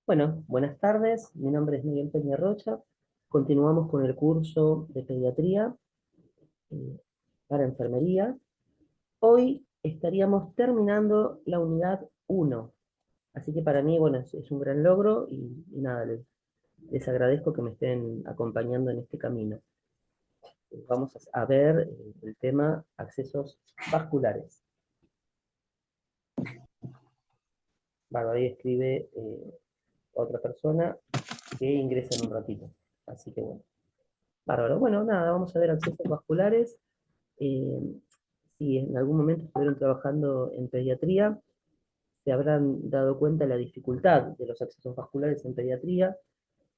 Bueno, buenas tardes, mi nombre es Miguel Peñarrocha. Continuamos con el curso de pediatría eh, para enfermería. Hoy estaríamos terminando la unidad 1, así que para mí, bueno, es un gran logro y nada, les agradezco que me estén acompañando en este camino. Vamos a ver el tema accesos vasculares. Bárbaro, ahí escribe otra persona que ingresa en un ratito, así que bueno. Bárbaro, bueno, nada, vamos a ver accesos vasculares. Eh, si en algún momento estuvieron trabajando en pediatría, se habrán dado cuenta de la dificultad de los accesos vasculares en pediatría.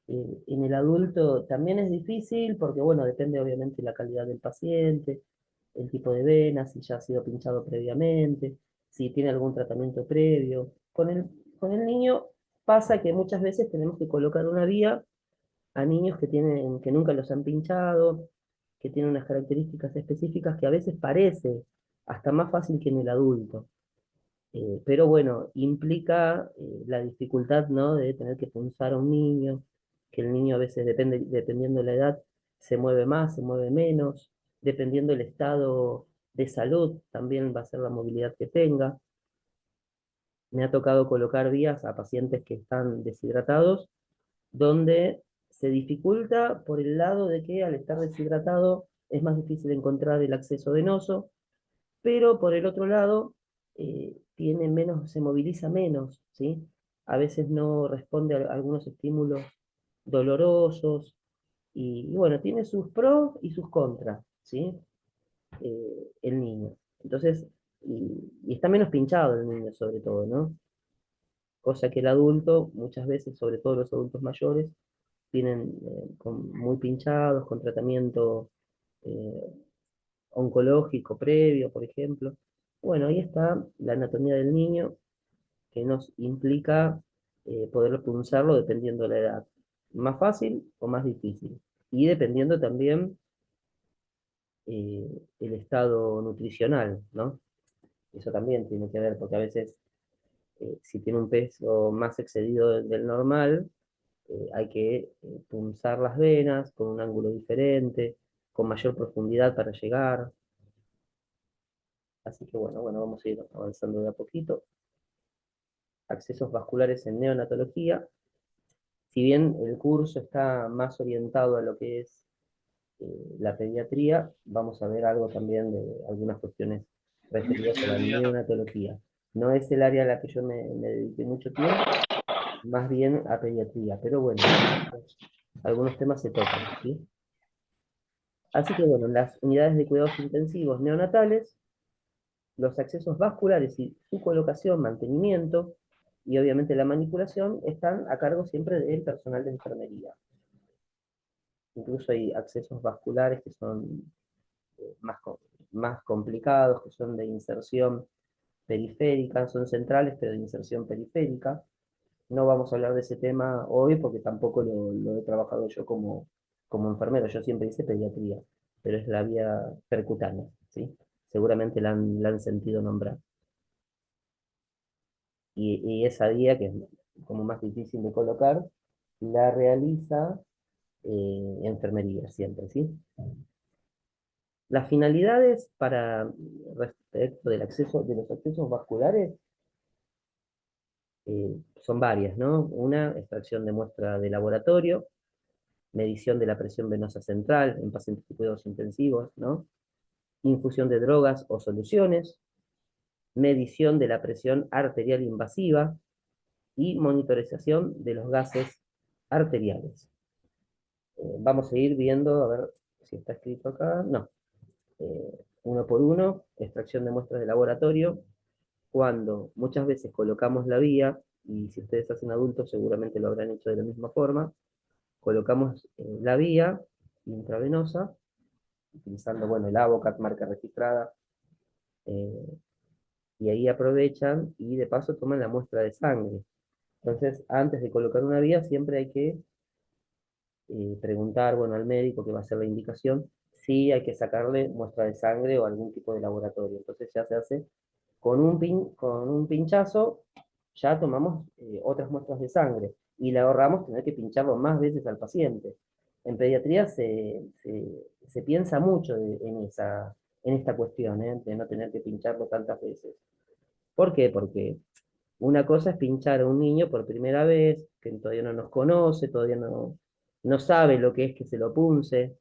En el adulto también es difícil porque, bueno, depende obviamente de la calidad del paciente, el tipo de vena, si ya ha sido pinchado previamente, si tiene algún tratamiento previo. Con el niño pasa que muchas veces tenemos que colocar una vía a niños que nunca los han pinchado, que tienen unas características específicas que a veces parece hasta más fácil que en el adulto. Pero bueno, implica la dificultad, ¿no?, de tener que punzar a un niño, que el niño a veces dependiendo de la edad, se mueve más, se mueve menos, dependiendo del estado de salud, también va a ser la movilidad que tenga. Me ha tocado colocar vías a pacientes que están deshidratados donde se dificulta por el lado de que al estar deshidratado es más difícil encontrar el acceso venoso, pero por el otro lado tiene menos, se moviliza menos, ¿sí? A veces no responde a algunos estímulos dolorosos y bueno, tiene sus pros y sus contras, ¿sí? El niño. Entonces, y está menos pinchado el niño sobre todo, ¿no? Cosa que el adulto, muchas veces, sobre todo los adultos mayores, tienen muy pinchados, con tratamiento eh, oncológico previo, por ejemplo. Bueno, ahí está la anatomía del niño que nos implica poder punzarlo dependiendo de la edad. Más fácil o más difícil. Y dependiendo también el estado nutricional, ¿no? Eso también tiene que ver, porque a veces si tiene un peso más excedido del normal, hay que punzar las venas con un ángulo diferente, con mayor profundidad para llegar. Así que bueno, vamos a ir avanzando de a poquito. Accesos vasculares en neonatología. Si bien el curso está más orientado a lo que es la pediatría, vamos a ver algo también de algunas cuestiones referidas a la neonatología. No es el área a la que yo me dediqué mucho tiempo, más bien a pediatría, pero bueno, algunos temas se tocan, ¿sí? Así que bueno, en las unidades de cuidados intensivos neonatales, los accesos vasculares y su colocación, mantenimiento y obviamente la manipulación están a cargo siempre del personal de enfermería. Incluso hay accesos vasculares que son más complicados, que son de inserción periférica, son centrales, pero de inserción periférica. No vamos a hablar de ese tema hoy porque tampoco lo he trabajado yo como enfermero, yo siempre hice pediatría, pero es la vía percutánea, ¿sí? Seguramente la han sentido nombrar. Y esa vía, que es como más difícil de colocar, la realiza enfermería siempre, ¿sí? Las finalidades para respecto del acceso, de los accesos vasculares son varias, ¿no? Una, extracción de muestra de laboratorio, medición de la presión venosa central en pacientes de cuidados intensivos, ¿no? Infusión de drogas o soluciones, medición de la presión arterial invasiva y monitorización de los gases arteriales. Vamos a ir viendo, a ver si está escrito acá, no, uno por uno, extracción de muestras de laboratorio, cuando muchas veces colocamos la vía, y si ustedes hacen adultos seguramente lo habrán hecho de la misma forma, colocamos la vía intravenosa, utilizando, bueno, el Avocat, marca registrada, eh, y ahí aprovechan y de paso toman la muestra de sangre. Entonces, antes de colocar una vía, siempre hay que preguntar, bueno, al médico que va a hacer la indicación, si hay que sacarle muestra de sangre o algún tipo de laboratorio. Entonces ya se hace con un pinchazo, ya tomamos otras muestras de sangre. y le ahorramos tener que pincharlo más veces al paciente. En pediatría se piensa mucho en esta cuestión, de no tener que pincharlo tantas veces. ¿Por qué? Porque una cosa es pinchar a un niño por primera vez, que todavía no nos conoce, todavía no sabe lo que es que se lo punce,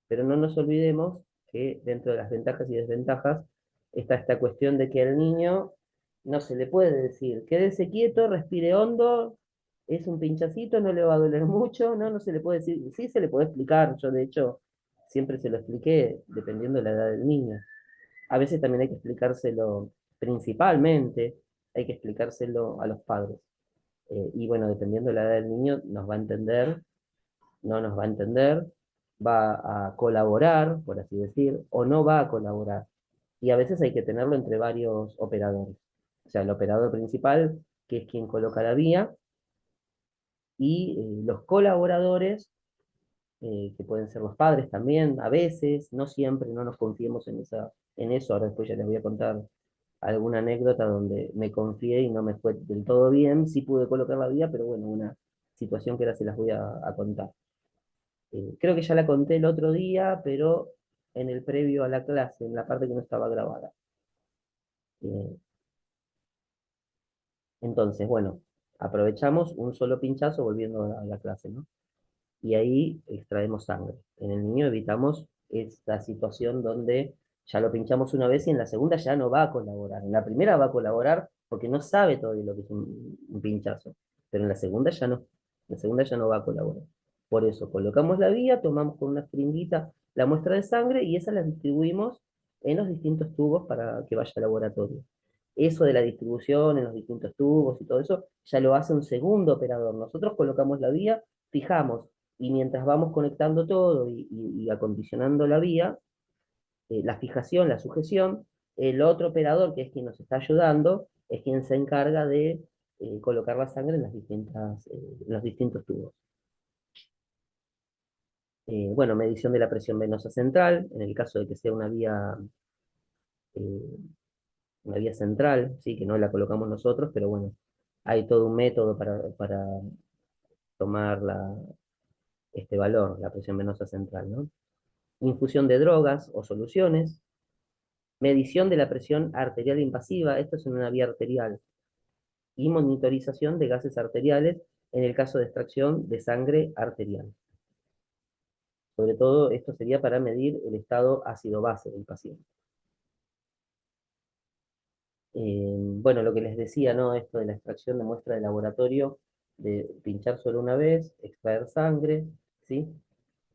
pero no nos olvidemos que dentro de las ventajas y desventajas está esta cuestión de que al niño no se le puede decir, quédese quieto, respire hondo, es un pinchacito, no le va a doler mucho, no se le puede decir, sí se le puede explicar, yo de hecho siempre se lo expliqué dependiendo de la edad del niño. A veces también hay que explicárselo, principalmente hay que explicárselo a los padres. Y bueno, dependiendo de la edad del niño, nos va a entender, no nos va a entender, va a colaborar, por así decir, o no va a colaborar. Y a veces hay que tenerlo entre varios operadores. O sea, el operador principal, que es quien coloca la vía, y los colaboradores, que pueden ser los padres también, a veces, no siempre, no nos confiemos en eso. Ahora después ya les voy a contar alguna anécdota donde me confié y no me fue del todo bien. Sí pude colocar la vía, pero bueno, una situación que ahora se las voy a contar. Creo que ya la conté el otro día, pero en el previo a la clase, en la parte que no estaba grabada. Eh, entonces, bueno, aprovechamos un solo pinchazo volviendo a la clase, ¿no? Y ahí extraemos sangre. En el niño evitamos esta situación donde ya lo pinchamos una vez y en la segunda ya no va a colaborar. En la primera va a colaborar porque no sabe todavía lo que es un pinchazo, pero en la segunda ya no. En la segunda ya no va a colaborar. Por eso colocamos la vía, tomamos con una jeringuita la muestra de sangre y esa la distribuimos en los distintos tubos para que vaya al laboratorio. Eso de la distribución en los distintos tubos y todo eso ya lo hace un segundo operador. Nosotros colocamos la vía, fijamos y mientras vamos conectando todo y acondicionando la vía, la fijación, la sujeción, el otro operador, que es quien nos está ayudando, es quien se encarga de colocar la sangre en en los distintos tubos. Bueno, medición de la presión venosa central, en el caso de que sea eh, una vía central, ¿sí? Que no la colocamos nosotros, pero bueno, hay todo un método para tomar este valor, la presión venosa central, ¿no? Infusión de drogas o soluciones, medición de la presión arterial invasiva, esto es en una vía arterial, y monitorización de gases arteriales en el caso de extracción de sangre arterial. Sobre todo, esto sería para medir el estado ácido-base del paciente. Bueno, lo que les decía, ¿no? Esto de la extracción de muestra de laboratorio, de pinchar solo una vez, extraer sangre, ¿sí?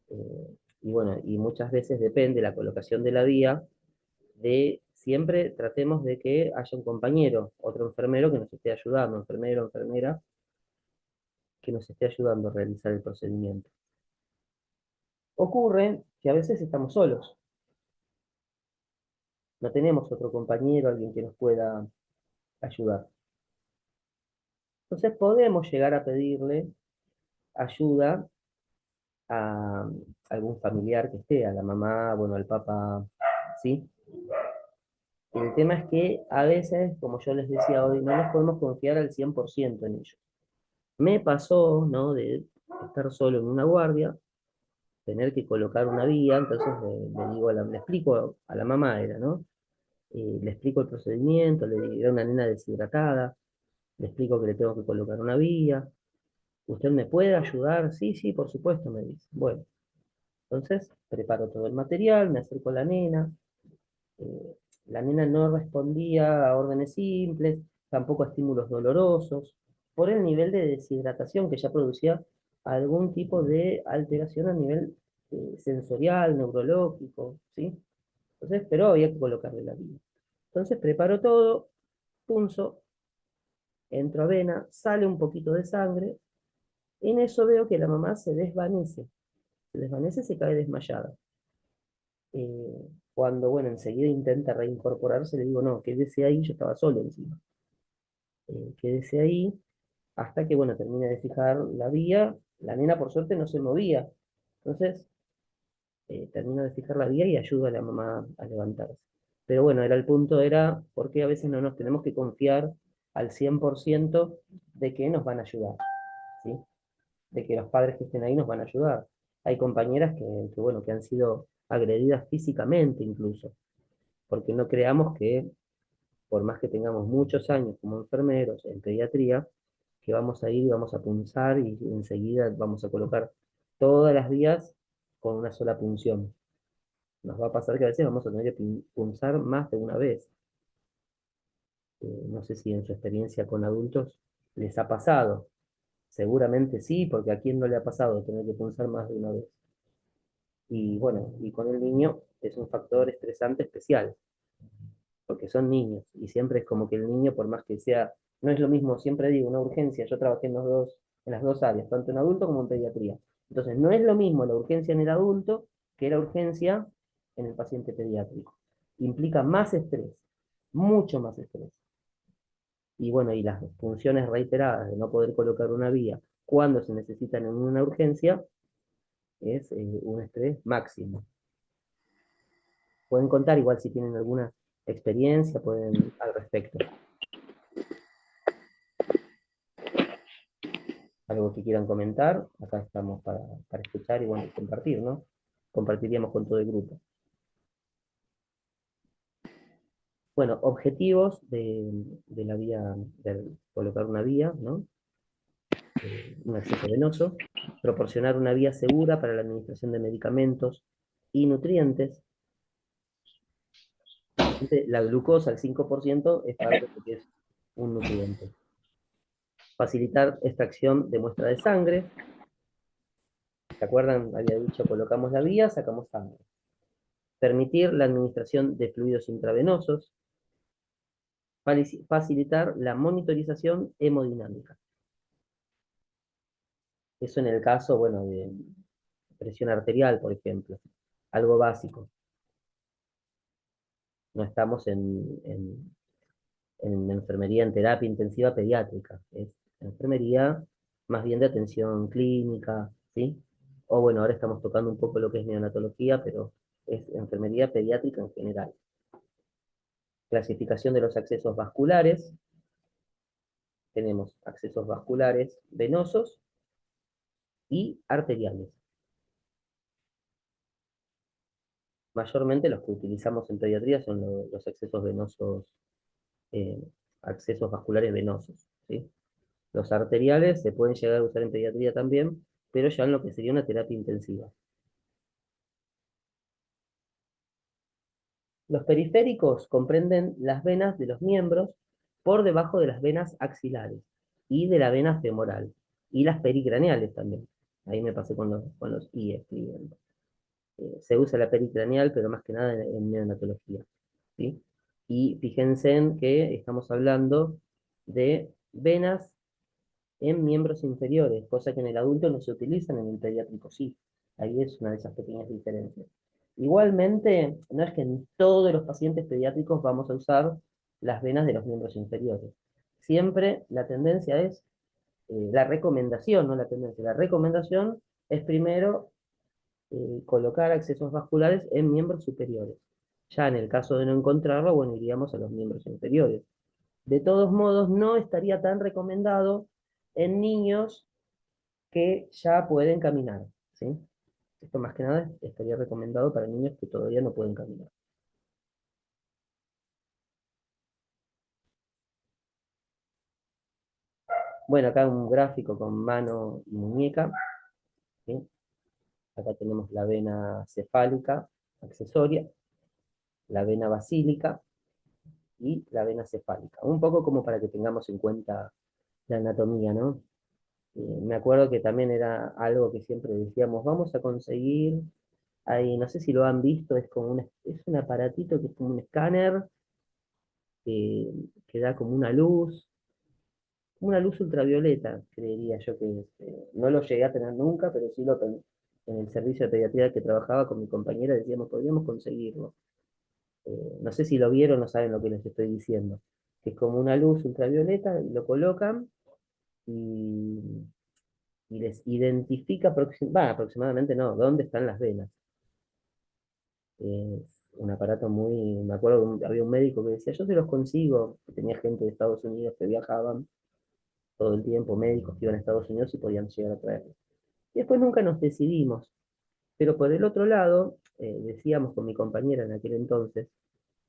Y bueno, y muchas veces depende la colocación de la vía, de siempre tratemos de que haya un compañero, otro enfermero que nos esté ayudando, enfermero o enfermera, que nos esté ayudando a realizar el procedimiento. Ocurre que a veces estamos solos, no tenemos otro compañero, alguien que nos pueda ayudar. Entonces podemos llegar a pedirle ayuda a algún familiar que esté, a la mamá, bueno, al papá, ¿sí? El tema es que a veces, como yo les decía hoy, no nos podemos confiar al 100% en ellos. Me pasó, ¿no? De estar solo en una guardia, tener que colocar una vía, entonces le digo le explico a la mamá, era, ¿no? Le explico el procedimiento, le digo, era una nena deshidratada, le explico que le tengo que colocar una vía. ¿Usted me puede ayudar? Sí, sí, por supuesto, me dice. Bueno, entonces preparo todo el material, me acerco a la nena. La nena no respondía a órdenes simples, tampoco a estímulos dolorosos, por el nivel de deshidratación que ya producía algún tipo de alteración a nivel sensorial, neurológico, ¿sí? Entonces, pero había que colocarle la vía. Entonces preparo todo, punzo, entro a vena, sale un poquito de sangre, en eso veo que la mamá se desvanece, se cae desmayada. Cuando, bueno, enseguida intenta reincorporarse, le digo, no, quédese ahí, yo estaba solo encima. Quédese ahí, hasta que, bueno, termine de fijar la vía. La nena, por suerte, no se movía. Entonces, termino de fijar la vía y ayudo a la mamá a levantarse. Pero bueno, era el punto, era porque a veces no nos tenemos que confiar al 100% de que nos van a ayudar, ¿sí? De que los padres que estén ahí nos van a ayudar. Hay compañeras bueno, que han sido agredidas físicamente incluso, porque no creamos que, por más que tengamos muchos años como enfermeros en pediatría, que vamos a ir y vamos a punzar y enseguida vamos a colocar todas las vías con una sola punción. Nos va a pasar que a veces vamos a tener que punzar más de una vez. No sé si en su experiencia con adultos les ha pasado. Seguramente sí, porque a quién no le ha pasado tener que punzar más de una vez. Y bueno, y con el niño es un factor estresante especial, porque son niños, y siempre es como que el niño, por más que sea, no es lo mismo, siempre digo, una urgencia, yo trabajé en las dos áreas, tanto en adulto como en pediatría. Entonces, no es lo mismo la urgencia en el adulto que la urgencia en el paciente pediátrico. Implica más estrés, mucho más estrés. Y bueno, y las funciones reiteradas de no poder colocar una vía cuando se necesitan en una urgencia es un estrés máximo. Pueden contar igual si tienen alguna experiencia, pueden al respecto. Algo que quieran comentar, acá estamos para escuchar y bueno, compartir, ¿no? Compartiríamos con todo el grupo. Bueno, objetivos de la vía, de colocar una vía, ¿no? Un acceso venoso, proporcionar una vía segura para la administración de medicamentos y nutrientes. La glucosa al 5% es parte de que es un nutriente. Facilitar extracción de muestra de sangre. ¿Se acuerdan? Había dicho, colocamos la vía, sacamos sangre. Permitir la administración de fluidos intravenosos. Facilitar la monitorización hemodinámica. Eso en el caso, bueno, de presión arterial, por ejemplo. Algo básico. No estamos en enfermería en terapia intensiva pediátrica. Es enfermería más bien de atención clínica, ¿sí? O bueno, ahora estamos tocando un poco lo que es neonatología, pero es enfermería pediátrica en general. Clasificación de los accesos vasculares. Tenemos accesos vasculares venosos y arteriales. Mayormente los que utilizamos en pediatría son los accesos venosos, eh, accesos vasculares venosos, ¿sí? Los arteriales se pueden llegar a usar en pediatría también, pero ya en lo que sería una terapia intensiva. Los periféricos comprenden las venas de los miembros por debajo de las venas axilares y de la vena femoral, y las pericraneales también. Ahí me pasé con los I escribiendo. Se usa la pericraneal, pero más que nada en neonatología, ¿sí? Y fíjense en que estamos hablando de venas en miembros inferiores, cosa que en el adulto no se utilizan, en el pediátrico sí. Ahí es una de esas pequeñas diferencias. Igualmente, no es que en todos los pacientes pediátricos vamos a usar las venas de los miembros inferiores. Siempre la tendencia es, la recomendación, no la tendencia, la recomendación es primero colocar accesos vasculares en miembros superiores. Ya en el caso de no encontrarlo, bueno, iríamos a los miembros inferiores. De todos modos, no estaría tan recomendado en niños que ya pueden caminar, ¿sí? Esto más que nada estaría recomendado para niños que todavía no pueden caminar. Bueno, acá un gráfico con mano y muñeca, ¿sí? Acá tenemos la vena cefálica accesoria, la vena basílica y la vena cefálica. Un poco como para que tengamos en cuenta la anatomía, ¿no? Me acuerdo que también era algo que siempre decíamos, vamos a conseguir, ahí, no sé si lo han visto, es un aparatito que es como un escáner, que da como una luz ultravioleta, creería yo que es. No lo llegué a tener nunca, pero sí en el servicio de pediatría que trabajaba con mi compañera decíamos, podríamos conseguirlo. No sé si lo vieron, no saben lo que les estoy diciendo. Que es como una luz ultravioleta, y lo colocan y, y les identifica aproximadamente, no, dónde están las venas. un aparato muy, me acuerdo, había un médico que decía, yo se los consigo, que tenía gente de Estados Unidos que viajaban todo el tiempo, médicos que iban a Estados Unidos y podían llegar a traerlos. Y después nunca nos decidimos, pero por el otro lado, decíamos con mi compañera en aquel entonces,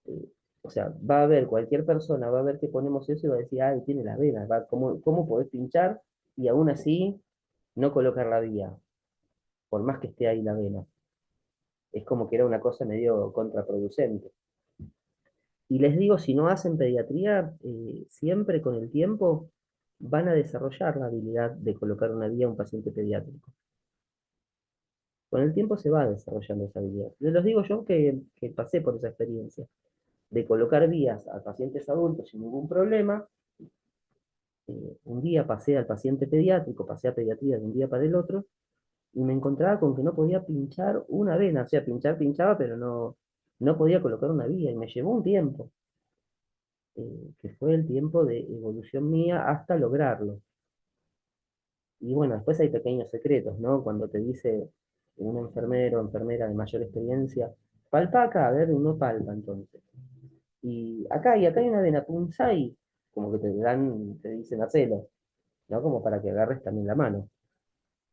eh, o sea, va a haber cualquier persona, va a ver que ponemos eso y va a decir, ay, tiene las venas, ¿cómo podés pinchar y aún así no colocar la vía, por más que esté ahí la vena? Es como que era una cosa medio contraproducente. Y les digo, si no hacen pediatría, siempre con el tiempo van a desarrollar la habilidad de colocar una vía a un paciente pediátrico. Con el tiempo se va desarrollando esa habilidad. Les los digo yo que pasé por esa experiencia de colocar vías a pacientes adultos sin ningún problema. Un día pasé al paciente pediátrico, pasé a pediatría de un día para el otro, y me encontraba con que no podía pinchar una vena. O sea, pinchaba, pero no podía colocar una vía, y me llevó un tiempo, que fue el tiempo de evolución mía hasta lograrlo. Y bueno, después hay pequeños secretos, ¿no? Cuando te dice un enfermero o enfermera de mayor experiencia, palpa acá, a ver, uno palpa entonces. Y acá hay una vena, punzai, como que te dicen hacelo, ¿no? Como para que agarres también la mano.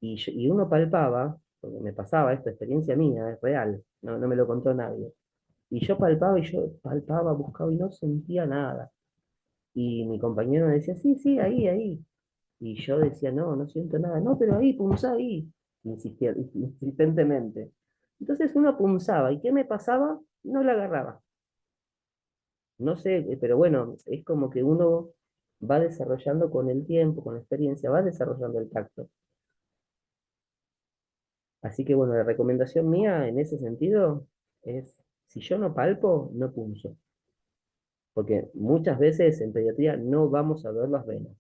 Y uno palpaba, porque me pasaba esta experiencia mía, es real, no me lo contó nadie. Y yo palpaba, buscaba y no sentía nada. Y mi compañero me decía, sí, sí, ahí. Y yo decía, no siento nada. No, pero ahí, punzá ahí. Insistentemente. Entonces uno punzaba. ¿Y qué me pasaba? No la agarraba. No sé, pero bueno, es como que uno va desarrollando con el tiempo, con la experiencia, va desarrollando el tacto. Así que bueno, la recomendación mía en ese sentido es, si yo no palpo, no punzo. Porque muchas veces en pediatría no vamos a ver las venas.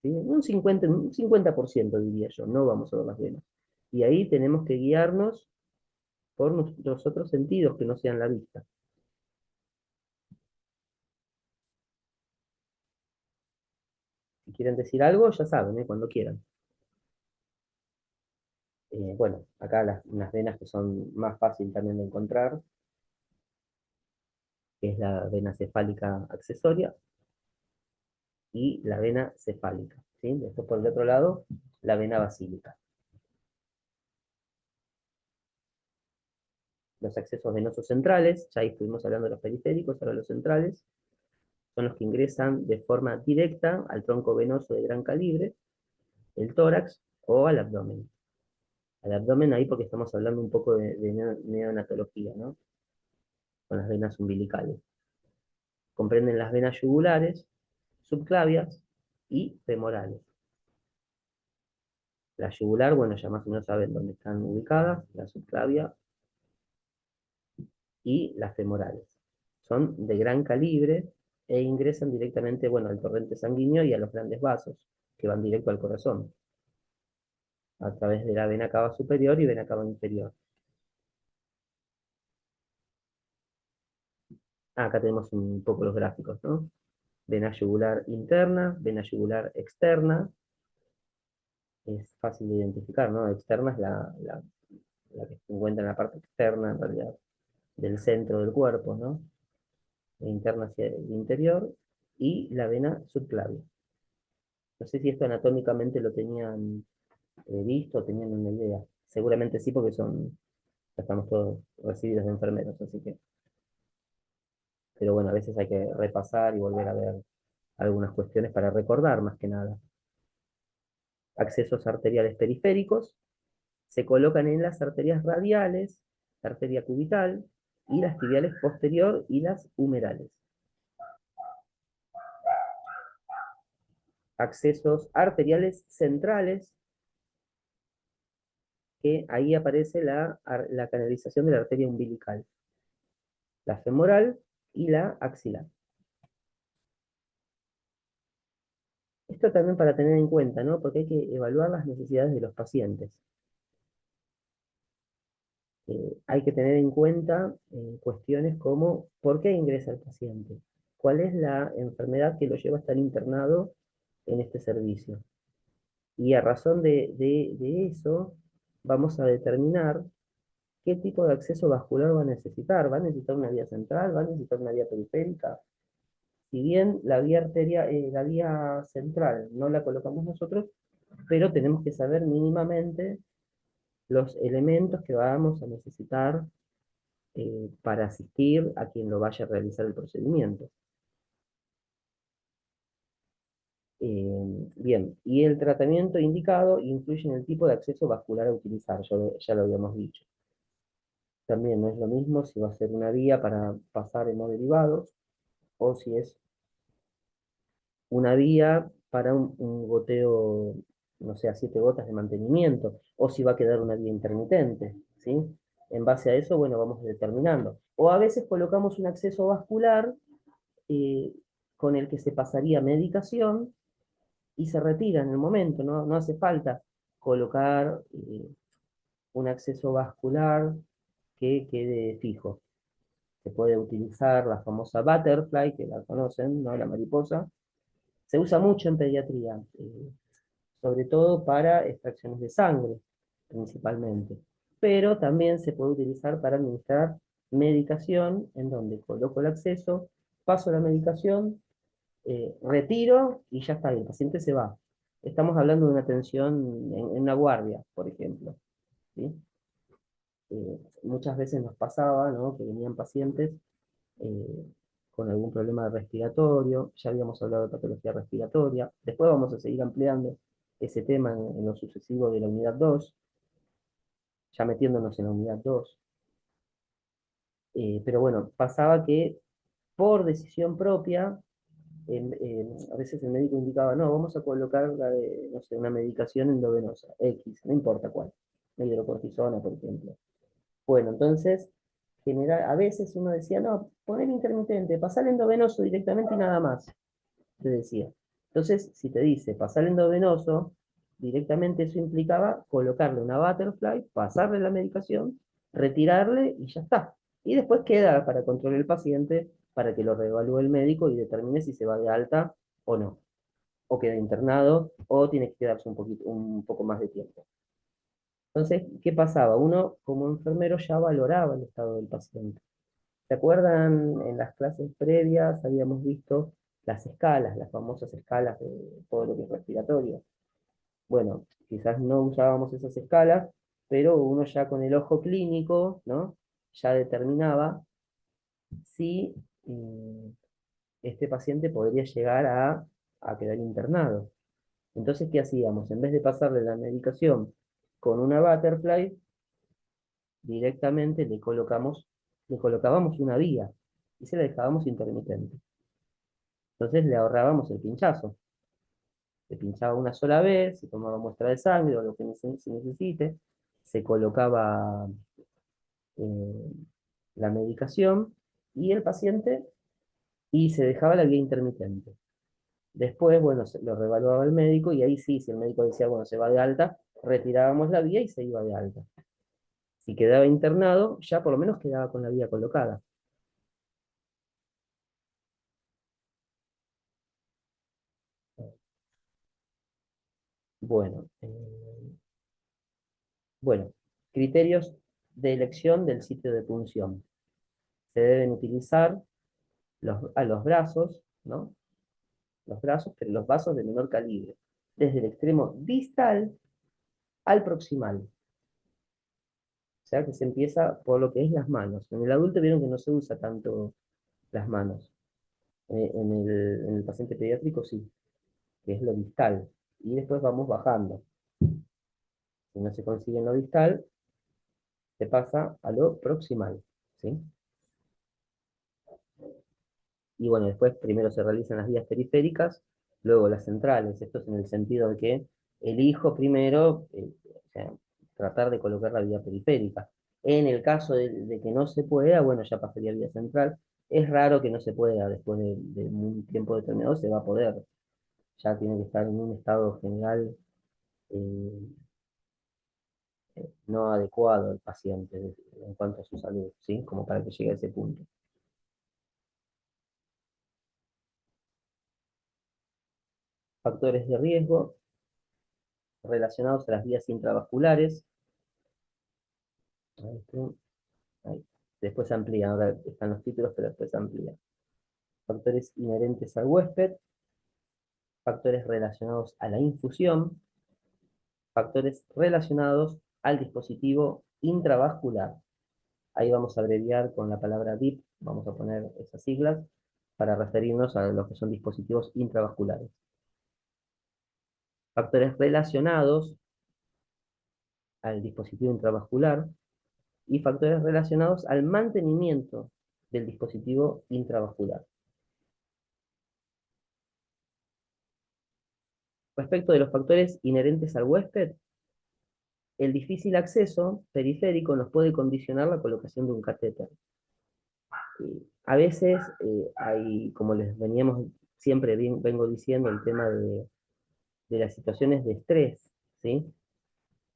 ¿Sí? Un 50% diría yo, no vamos a ver las venas. Y ahí tenemos que guiarnos por nuestros otros sentidos que no sean la vista. Si quieren decir algo, ya saben, cuando quieran. Bueno, acá unas venas que son más fáciles también de encontrar, que es la vena cefálica accesoria y la vena cefálica. ¿Sí? Después por el otro lado, la vena basílica. Los accesos venosos centrales, ya ahí estuvimos hablando de los periféricos, ahora los centrales, son los que ingresan de forma directa al tronco venoso de gran calibre, el tórax o al abdomen. Al abdomen ahí porque estamos hablando un poco de neonatología, ¿no? Con las venas umbilicales. Comprenden las venas yugulares, subclavias y femorales. La yugular, bueno, ya más o menos saben dónde están ubicadas, la subclavia y las femorales. Son de gran calibre e ingresan directamente, bueno, al torrente sanguíneo y a los grandes vasos, que van directo al corazón, a través de la vena cava superior y vena cava inferior. Acá tenemos un poco los gráficos, ¿no? Vena yugular interna, vena yugular externa. Es fácil de identificar, ¿no? Externa es la que se encuentra en la parte externa, en realidad, del centro del cuerpo, ¿no? Interna hacia el interior. Y la vena subclavia. No sé si esto anatómicamente lo tenían visto, tenían una idea. Seguramente sí, porque ya estamos todos recibidos de enfermeros, así que. Pero bueno, a veces hay que repasar y volver a ver algunas cuestiones para recordar más que nada. Accesos arteriales periféricos se colocan en las arterias radiales, la arteria cubital, y las tibiales posterior y las humerales. Accesos arteriales centrales, que ahí aparece la canalización de la arteria umbilical, la femoral y la axilar. Esto también para tener en cuenta, ¿no? Porque hay que evaluar las necesidades de los pacientes. Hay que tener en cuenta cuestiones como ¿por qué ingresa el paciente? ¿Cuál es la enfermedad que lo lleva a estar internado en este servicio? Y a razón de eso, vamos a determinar ¿qué tipo de acceso vascular va a necesitar? ¿Va a necesitar una vía central? ¿Va a necesitar una vía periférica? Si bien la vía la vía central no la colocamos nosotros, pero tenemos que saber mínimamente los elementos que vamos a necesitar para asistir a quien lo vaya a realizar el procedimiento. Bien, y el tratamiento indicado influye en el tipo de acceso vascular a utilizar, ya lo habíamos dicho. También no es lo mismo si va a ser una vía para pasar hemoderivados o si es una vía para un goteo, no sé, a 7 gotas de mantenimiento, o si va a quedar una vía intermitente, ¿sí? En base a eso, bueno, vamos determinando. O a veces colocamos un acceso vascular eh, con el que se pasaría medicación y se retira en el momento, ¿no? No hace falta colocar un acceso vascular que quede fijo. Se puede utilizar la famosa butterfly, que la conocen, ¿no? La mariposa. Se usa mucho en pediatría, sobre todo para extracciones de sangre, principalmente. Pero también se puede utilizar para administrar medicación, en donde coloco el acceso, paso la medicación, retiro y ya está, y el paciente se va. Estamos hablando de una atención en una guardia, por ejemplo. ¿Sí? Muchas veces nos pasaba, ¿no? Que venían pacientes eh, con algún problema respiratorio, ya habíamos hablado de patología respiratoria, después vamos a seguir ampliando ese tema en lo sucesivo de la unidad 2, ya metiéndonos en la unidad 2. Pero bueno, pasaba que por decisión propia, a veces el médico indicaba, no, vamos a colocar no sé, una medicación endovenosa, X, no importa cuál, la hidrocortisona, por ejemplo. Bueno, entonces, a veces uno decía, no, poner intermitente, pasar el endovenoso directamente y nada más, te decía. Entonces, si te dice pasar el endovenoso, directamente eso implicaba colocarle una butterfly, pasarle la medicación, retirarle y ya está. Y después queda para controlar el paciente, para que lo reevalúe el médico y determine si se va de alta o no, o queda internado, o tiene que quedarse un poco más de tiempo. Entonces, ¿qué pasaba? Uno como enfermero ya valoraba el estado del paciente. ¿Se acuerdan? En las clases previas habíamos visto las escalas, las famosas escalas de todo lo que es respiratorio. Bueno, quizás no usábamos esas escalas, pero uno ya con el ojo clínico, ¿no? Ya determinaba si este paciente podría llegar a quedar internado. Entonces, ¿qué hacíamos? En vez de pasarle la medicación con una butterfly, directamente le colocábamos una vía y se la dejábamos intermitente. Entonces le ahorrábamos el pinchazo. Se pinchaba una sola vez, se tomaba muestra de sangre o lo que se necesite, se colocaba eh, la medicación y el paciente y se dejaba la vía intermitente. Después, bueno, lo revaluaba el médico y ahí sí, si el médico decía, bueno, se va de alta, retirábamos la vía y se iba de alta. Si quedaba internado, ya por lo menos quedaba con la vía colocada. Bueno, bueno, criterios de elección del sitio de punción. Se deben utilizar a los brazos, ¿no? Los brazos, pero los vasos de menor calibre, desde el extremo distal al proximal. O sea que se empieza por lo que es las manos. En el adulto vieron que no se usa tanto las manos. En el paciente pediátrico sí, que es lo distal. Y después vamos bajando. Si no se consigue en lo distal, se pasa a lo proximal. ¿Sí? Y bueno, después primero se realizan las vías periféricas, luego las centrales. Esto es en el sentido de que elijo primero, o sea, tratar de colocar la vía periférica. En el caso de que no se pueda, bueno, ya pasaría a vía central. Es raro que no se pueda, después de un tiempo determinado se va a poder. Ya tiene que estar en un estado general eh, no adecuado el paciente en cuanto a su salud, ¿sí? Como para que llegue a ese punto. Factores de riesgo relacionados a las vías intravasculares. Ahí está, ahí. Después se amplía, ahora están los títulos, pero después se amplía. Factores inherentes al huésped, factores relacionados a la infusión, factores relacionados al dispositivo intravascular. Ahí vamos a abreviar con la palabra DIP, vamos a poner esas siglas para referirnos a lo que son dispositivos intravasculares. Factores relacionados al dispositivo intravascular y factores relacionados al mantenimiento del dispositivo intravascular. Respecto de los factores inherentes al huésped, el difícil acceso periférico nos puede condicionar la colocación de un catéter. A veces hay, como les veníamos siempre vengo diciendo, el tema de las situaciones de estrés, ¿sí?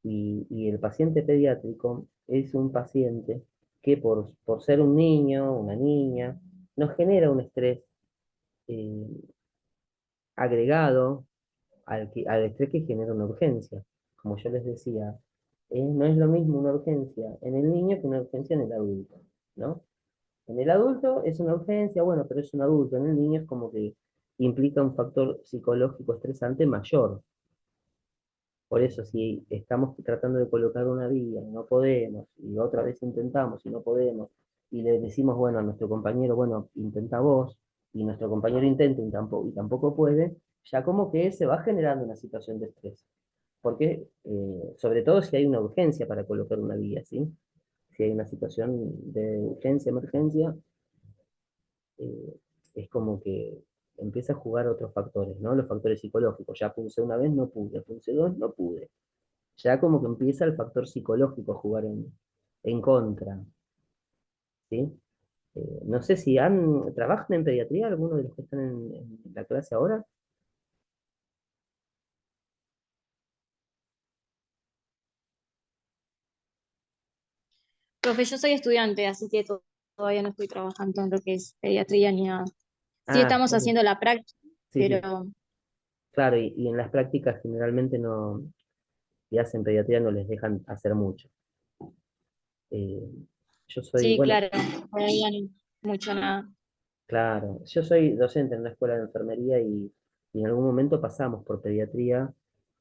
Y el paciente pediátrico es un paciente que por ser un niño, una niña, nos genera un estrés eh, agregado al estrés que genera una urgencia. Como yo les decía, no es lo mismo una urgencia en el niño que una urgencia en el adulto, ¿no? En el adulto es una urgencia, bueno, pero es un adulto. En el niño es como que implica un factor psicológico estresante mayor. Por eso, si estamos tratando de colocar una vía y no podemos, y otra vez intentamos y no podemos, y le decimos, bueno, a nuestro compañero, bueno, intenta vos, y nuestro compañero intenta y tampoco puede, ya como que se va generando una situación de estrés. Porque, sobre todo si hay una urgencia para colocar una vía, ¿sí? Si hay una situación de urgencia, emergencia, eh, es como que empieza a jugar otros factores, ¿no? Los factores psicológicos. Ya puse una vez, no pude, puse dos, no pude. Ya como que empieza el factor psicológico a jugar en contra, ¿sí? No sé si trabajan en pediatría algunos de los que están en la clase ahora. Profe, yo soy estudiante, así que todavía no estoy trabajando en lo que es pediatría ni nada. Sí Ah, estamos bueno, haciendo la práctica, sí, sí, pero claro, y en las prácticas generalmente no, si hacen pediatría no les dejan hacer mucho. Eh, yo soy, sí, bueno, claro, todavía no mucho nada. claro, yo soy docente en una escuela de enfermería y en algún momento pasamos por pediatría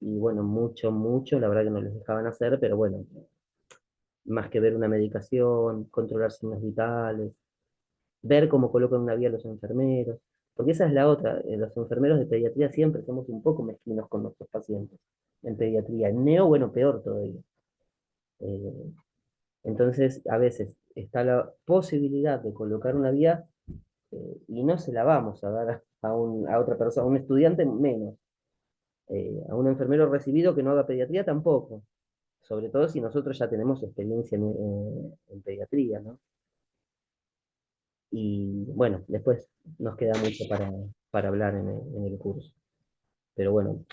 y bueno, mucho, la verdad que no les dejaban hacer, pero bueno, más que ver una medicación, controlar signos vitales, ver cómo colocan una vía los enfermeros, porque esa es la otra, los enfermeros de pediatría siempre somos un poco mezquinos con nuestros pacientes en pediatría, en neo, bueno, peor todavía. Eh, entonces, a veces está la posibilidad de colocar una vía y no se la vamos a dar a otra persona, a un estudiante menos, a un enfermero recibido que no haga pediatría tampoco, sobre todo si nosotros ya tenemos experiencia en pediatría, ¿no? Y bueno, después nos queda mucho para hablar en el curso. Pero bueno,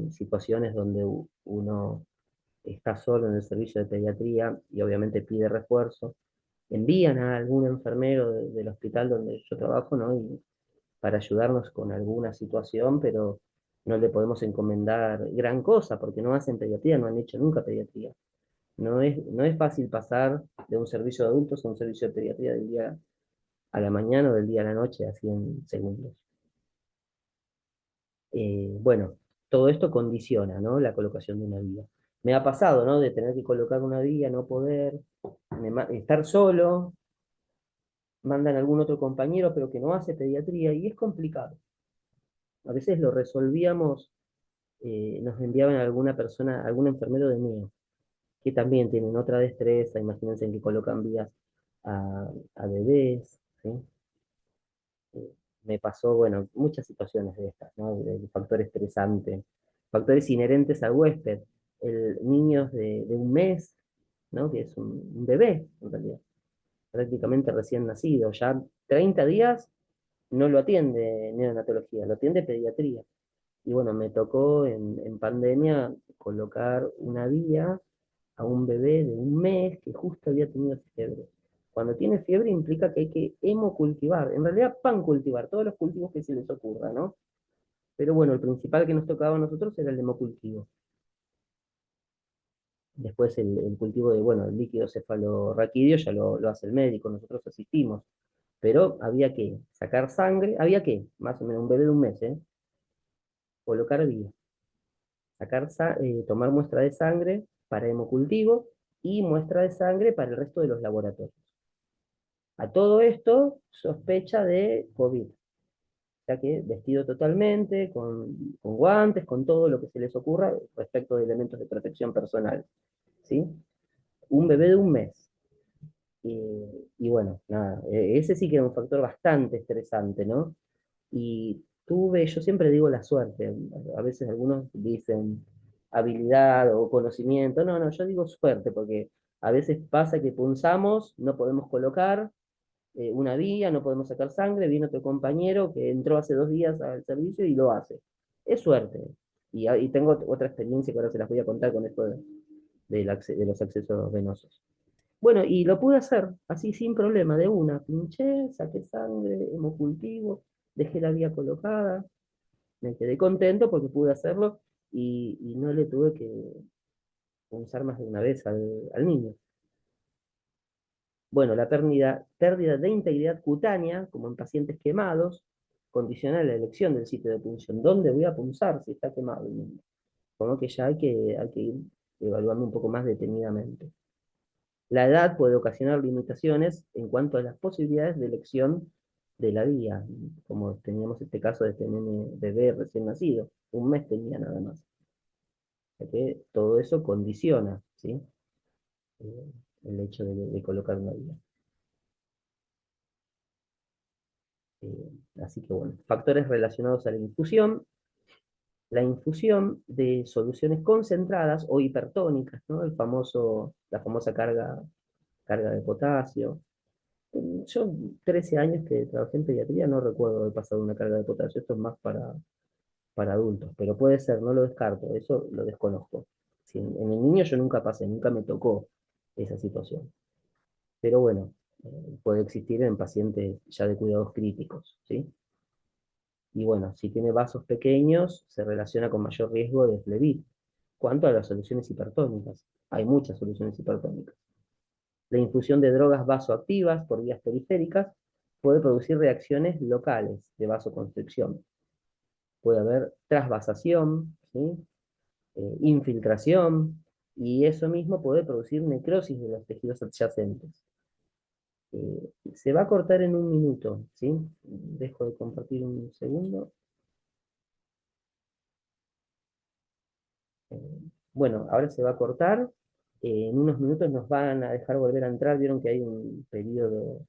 situaciones donde uno está solo en el servicio de pediatría y obviamente pide refuerzo, envían a algún enfermero del hospital donde yo trabajo, ¿no? Y para ayudarnos con alguna situación, pero no le podemos encomendar gran cosa porque no hacen pediatría, no han hecho nunca pediatría. No es fácil pasar de un servicio de adultos a un servicio de pediatría del día a la mañana o del día a la noche, así en segundos. Bueno, todo esto condiciona, ¿no? La colocación de una vía. Me ha pasado, ¿no? De tener que colocar una vía, no poder, estar solo, mandan a algún otro compañero, pero que no hace pediatría, y es complicado. A veces lo resolvíamos, nos enviaban a alguna persona, algún enfermero de neo, que también tienen otra destreza, imagínense en que colocan vías a bebés, ¿sí? Me pasó, bueno, muchas situaciones de estas, ¿no? El factor estresante, factores inherentes al huésped, niños de un mes, ¿no? Que es un bebé, en realidad, prácticamente recién nacido, ya 30 días no lo atiende neonatología, lo atiende pediatría. Y bueno, me tocó en pandemia colocar una vía a un bebé de un mes que justo había tenido fiebre. Cuando tiene fiebre implica que hay que hemocultivar, en realidad pancultivar, todos los cultivos que se les ocurra, ¿no? Pero bueno, el principal que nos tocaba a nosotros era el hemocultivo. Después el cultivo de, bueno, el líquido cefalorraquídeo ya lo hace el médico, nosotros asistimos. Pero había que sacar sangre, había que, más o menos un bebé de un mes, colocar vía, tomar muestra de sangre para hemocultivo y muestra de sangre para el resto de los laboratorios. A todo esto, sospecha de COVID, ya que vestido totalmente, con guantes, con todo lo que se les ocurra respecto de elementos de protección personal, ¿sí? Un bebé de un mes. Y bueno, nada, ese sí que era un factor bastante estresante, ¿no? Y tuve, yo siempre digo la suerte, a veces algunos dicen habilidad o conocimiento, no, no, yo digo suerte, porque a veces pasa que punzamos, no podemos colocar una vía, no podemos sacar sangre, viene otro compañero que entró hace 2 días al servicio y lo hace. Es suerte. Y tengo otra experiencia que ahora se las voy a contar con esto de los accesos venosos. Bueno, y lo pude hacer así sin problema, de una. Pinché, saqué sangre, hemocultivo, dejé la vía colocada, me quedé contento porque pude hacerlo y no le tuve que usar más de una vez al niño. Bueno, la pérdida de integridad cutánea, como en pacientes quemados, condiciona la elección del sitio de punción. ¿Dónde voy a punzar si está quemado el niño? Como que ya hay que ir evaluando un poco más detenidamente. La edad puede ocasionar limitaciones en cuanto a las posibilidades de elección de la vía, como teníamos este caso de este nene bebé recién nacido, un mes tenía nada más. O sea que todo eso condiciona, ¿sí? Eh, el hecho de colocar una vía. Así que bueno, factores relacionados a la infusión de soluciones concentradas o hipertónicas, ¿no? La famosa carga de potasio. Yo 13 años que trabajé en pediatría, no recuerdo haber pasado una carga de potasio, esto es más para adultos, pero puede ser, no lo descarto, eso lo desconozco. Si en el niño yo nunca pasé, nunca me tocó esa situación, pero bueno, puede existir en pacientes ya de cuidados críticos, ¿sí? Y bueno, si tiene vasos pequeños, se relaciona con mayor riesgo de flebit. Cuanto a las soluciones hipertónicas, hay muchas soluciones hipertónicas. La infusión de drogas vasoactivas por vías periféricas puede producir reacciones locales de vasoconstricción. Puede haber trasvasación, ¿sí? Infiltración, y eso mismo puede producir necrosis de los tejidos adyacentes. Se va a cortar en un minuto, ¿sí? Dejo de compartir un segundo. Eh, bueno, ahora se va a cortar. En unos minutos nos van a dejar volver a entrar. Vieron que hay un periodo